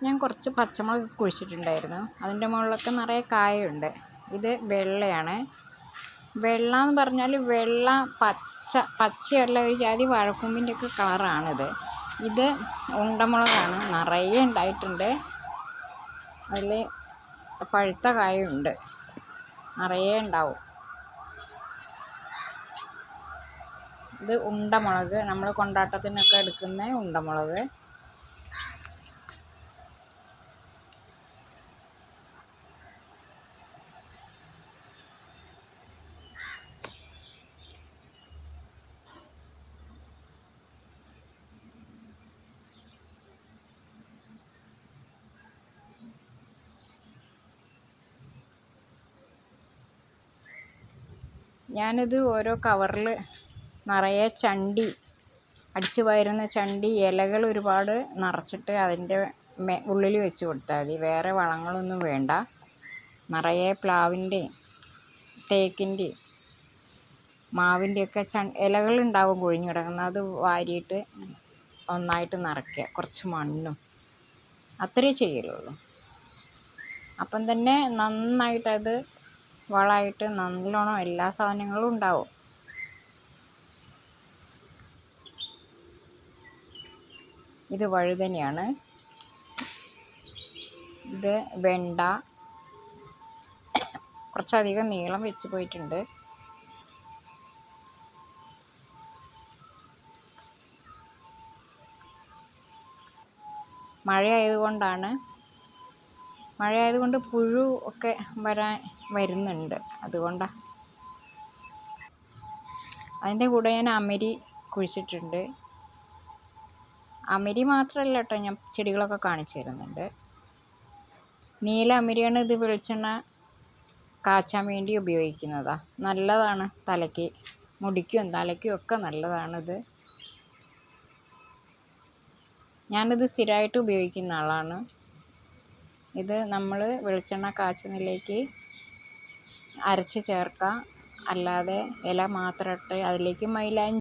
ഞാൻ കുറച്ച് പച്ചമുളക് കുഴിച്ചിട്ടുണ്ടായിരുന്നു. അതിൻ്റെ മുകളിലൊക്കെ നിറയെ കായുണ്ട്. ഇത് വെള്ളയാണ്. വെള്ള എന്ന് പറഞ്ഞാൽ വെള്ള പച്ചയുള്ള ഒരു ജാതി വാഴക്കൂമ്പിൻ്റെ ഒക്കെ കളറാണിത്. ഇത് ഉണ്ടമുളകാണ്. നിറയെ ഉണ്ടായിട്ടുണ്ട്. അതിൽ പഴുത്ത കായുണ്ട്. നിറയെ ഉണ്ടാവും. ഇത് ഉണ്ടമുളക്, നമ്മൾ കൊണ്ടാട്ടത്തിനൊക്കെ എടുക്കുന്ന ഉണ്ടമുളക്. ഞാനിത് ഓരോ കവറിൽ നിറയെ ചണ്ടി, അടിച്ചു വാരുന്ന ചണ്ടി ഇലകൾ ഒരുപാട് നിറച്ചിട്ട് അതിൻ്റെ ഉള്ളിൽ വെച്ച് കൊടുത്താൽ മതി. വേറെ വളങ്ങളൊന്നും വേണ്ട. നിറയെ പ്ലാവിൻ്റെയും തേക്കിൻ്റെയും മാവിൻ്റെയൊക്കെ ഇലകളുണ്ടാവും കൊഴിഞ്ഞു കിടക്കുന്നത്. അത് വാരിയിട്ട് ഒന്നായിട്ട് നിറയ്ക്കുക. കുറച്ച് മണ്ണും അത്രയേ ചെയ്യലുള്ളൂ. അപ്പം തന്നെ നന്നായിട്ടത് വളമായിട്ട് നല്ലോണം എല്ലാ സാധനങ്ങളും ഉണ്ടാവും. ഇത് വഴുതനയാണ്. ഇത് വെണ്ട. കുറച്ചധികം നീളം വെച്ച് പോയിട്ടുണ്ട്. മഴയായതുകൊണ്ട് പുഴു ഒക്കെ വരുന്നുണ്ട്. അതുകൊണ്ടാണ്. അതിൻ്റെ കൂടെ ഞാൻ അമരി കുഴിച്ചിട്ടുണ്ട്. അമരി മാത്രമല്ല കേട്ടോ, ഞാൻ ചെടികളൊക്കെ കാണിച്ചു തരുന്നുണ്ട്. നീല അമരിയാണ്. ഇത് വെളിച്ചെണ്ണ കാച്ചാൻ വേണ്ടി ഉപയോഗിക്കുന്നതാണ്. നല്ലതാണ്. തലയ്ക്ക്, മുടിക്കും തലയ്ക്കും ഒക്കെ നല്ലതാണിത്. ഞാനിത് സ്ഥിരമായിട്ട് ഉപയോഗിക്കുന്ന ആളാണ്. ഇത് നമ്മൾ വെളിച്ചെണ്ണ കാച്ചുന്നതിലേക്ക് അരച്ച് ചേർക്കാം. അല്ലാതെ ഇല മാത്രം ഇട്ട് അതിലേക്ക് മൈലാഞ്ചി